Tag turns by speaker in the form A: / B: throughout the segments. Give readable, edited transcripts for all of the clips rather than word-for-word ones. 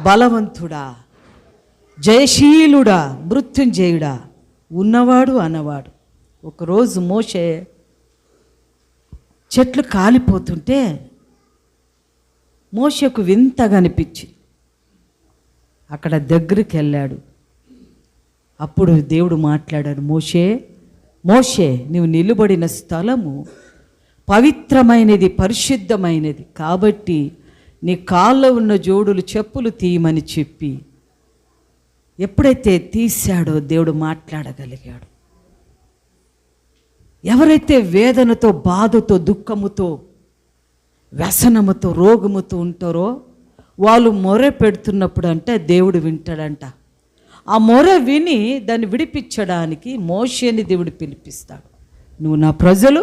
A: బలవంతుడా, జయశీలుడా, మృత్యుంజయుడా, ఉన్నవాడు అన్నవాడు. ఒకరోజు మోషే చెట్లు కాలిపోతుంటే మోషేకు వింతగా అనిపించి అక్కడ దగ్గరికి వెళ్ళాడు. అప్పుడు దేవుడు మాట్లాడాడు, మోషే మోషే, నీవు నిలబడిన స్థలము పవిత్రమైనది, పరిశుద్ధమైనది, కాబట్టి నీ కాళ్ళలో ఉన్న జోడులు చెప్పులు తీయమని చెప్పి ఎప్పుడైతే తీశాడో దేవుడు మాట్లాడగలిగాడు. ఎవరైతే వేదనతో, బాధతో, దుఃఖముతో, వ్యసనముతో, రోగముతో ఉంటారో వాళ్ళు మొర పెడుతున్నప్పుడు అంటే దేవుడు వింటాడంట. ఆ మొర విని దాన్ని విడిపించడానికి మోషేని దేవుడు పిలిపిస్తాడు. నువ్వు నా ప్రజలు,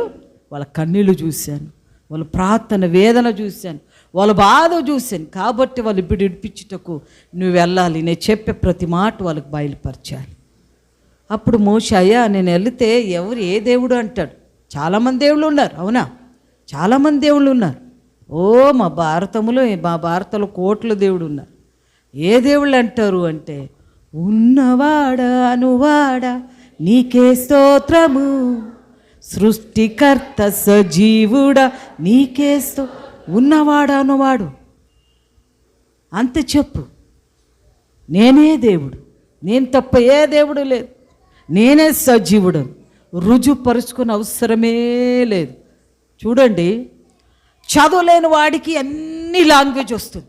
A: వాళ్ళ కన్నీళ్ళు చూశాను, వాళ్ళ ప్రార్థన వేదన చూశాను, వాళ్ళ బాధ చూశాను, కాబట్టి వాళ్ళు విడిపించుటకు నువ్వు వెళ్ళాలి, నేను చెప్పే ప్రతి మాట వాళ్ళకి బయలుపరచాలి. అప్పుడు మోషే, అయ్యా నేను వెళితే ఎవరు ఏ దేవుడు అంటాడు. చాలామంది దేవుళ్ళు ఉన్నారు, అవునా? చాలామంది దేవుళ్ళు ఉన్నారు. మా భారతంలో కోట్ల దేవుడు ఉన్నారు. ఏ దేవుళ్ళు అంటారు అంటే, ఉన్నవాడా అనువాడా నీకే స్తోత్రము, సృష్టికర్త సజీవుడా నీకే ఉన్నవాడా అనువాడు అంతే చెప్పు. నేనే దేవుడు, నేను తప్ప ఏ దేవుడు లేదు, నేనే సజీవుడు, రుజుపరుచుకునే అవసరమే లేదు. చూడండి, చదువులేని వాడికి అన్ని లాంగ్వేజ్ వస్తుంది,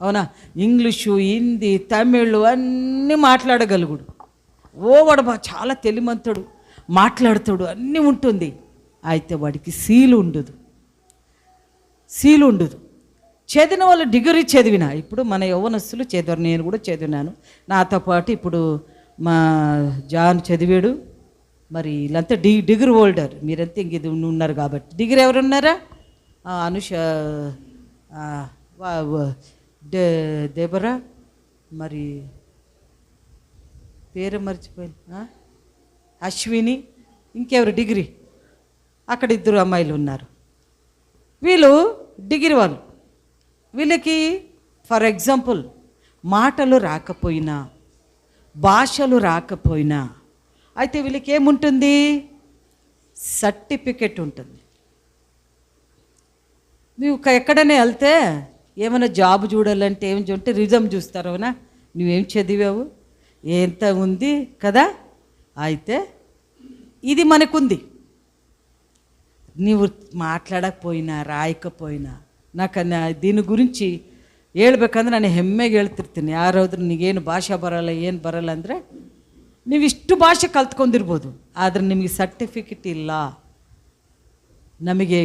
A: అవునా? ఇంగ్లీషు, హిందీ, తమిళ్ అన్నీ మాట్లాడగలుగుడు. వాడు చాలా తెలిమంతుడు, మాట్లాడతాడు, అన్నీ ఉంటుంది. అయితే వాడికి సీలు ఉండదు. చదివిన వాళ్ళు డిగ్రీ చదివిన, ఇప్పుడు మన యవ్వనస్తులు చదివారు, నేను కూడా చదివినాను. నాతో పాటు ఇప్పుడు మా జాన్ చదివాడు. మరి వీళ్ళంతా డిగ్రీ హోల్డర్, మీరంతా ఇంక ఇది ఉన్నారు కాబట్టి. డిగ్రీ ఎవరున్నారా? అనుష, దేబరా, మరి పేరు మర్చిపోయింది, అశ్విని, ఇంకెవరు డిగ్రీ, అక్కడ 2 అమ్మాయిలు ఉన్నారు. వీళ్ళు డిగ్రీ వాళ్ళు. వీళ్ళకి ఫర్ ఎగ్జాంపుల్ మాటలు రాకపోయినా, భాషలు రాకపోయినా, అయితే వీళ్ళకి ఏముంటుంది? సర్టిఫికెట్ ఉంటుంది. నువ్వు ఎక్కడనే వెళ్తే ఏమైనా జాబ్ చూడాలంటే ఏం చూంటే రిజమ్ చూస్తారు, అవునా? నువ్వేం చదివావు, ఎంత ఉంది కదా. అయితే ఇది మనకుంది. నీవు ಮಾತಾಡకపోయినా ರಾಯకపోయినా నాకు దీని ಗುరించి ಹೇಳ್ಬೇಕಂದ್ರೆ ನಾನು ಹೆಮ್ಮೆಗೆ ಹೇಳ್ತಿರ್ತೀನಿ. ಯಾರಾದ್ರೂ ನಿಗೇನು ಭಾಷೆ ಬರಲ್ಲ, ಏನು ಬರಲ್ಲ ಅಂದರೆ ನೀವು ಇಷ್ಟು ಭಾಷೆ ಕಲ್ತ್ಕೊಂಡಿರ್ಬೋದು, ಆದರೆ ನಿಮಗೆ ಸರ್ಟಿಫಿಕೇಟ್ ಇಲ್ಲ. ನಮಗೆ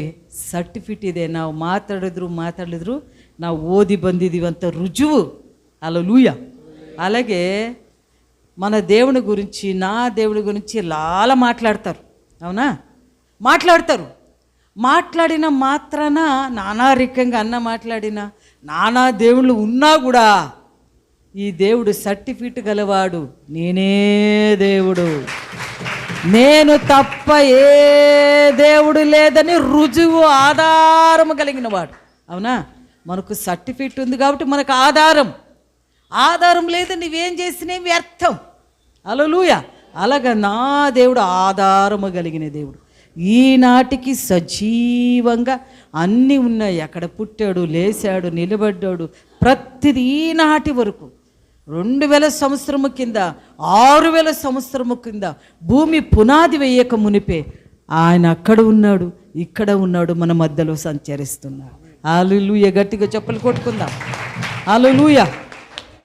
A: ಸರ್ಟಿಫಿಕೇಟ್ ಇದೆ, ನಾವು ಮಾತಾಡಿದ್ರು ನಾವು ಓದಿ ಬಂದಿದ್ದೀವಿ ಅಂತ ರುಜುವು. హల్లెలూయా. అలాగే మన దేవుని గురించి, నా దేవుడి గురించి లాల మాట్లాడతారు, అవునా? మాట్లాడిన మాత్రాన నానారికంగా మాట్లాడిన నానా దేవుళ్ళు ఉన్నా కూడా ఈ దేవుడు సర్టిఫికెట్ గలవాడు, నేనే దేవుడు, నేను తప్ప ఏ దేవుడు లేదని రుజువు, ఆధారం కలిగిన వాడు, అవునా? మనకు సర్టిఫికెట్ ఉంది కాబట్టి మనకు ఆధారం లేదు, నువ్వేం చేసినా వ్యర్థం. హల్లెలూయా. అలాగా నా దేవుడు ఆధారము కలిగిన దేవుడు, ఈనాటికి సజీవంగా అన్నీ ఉన్నాయి. అక్కడ పుట్టాడు, లేచాడు, నిలబడ్డాడు, ప్రతిదీ ఈనాటి వరకు 2000 సంవత్సరము కింద, 6000 సంవత్సరము కింద భూమి పునాది వేయక మునిపే ఆయన అక్కడ ఉన్నాడు, ఇక్కడ ఉన్నాడు, మన మధ్యలో సంచరిస్తున్నాడు. హల్లెలూయా. గట్టిగా చప్పలు కొట్టుకుందాం. హల్లెలూయా.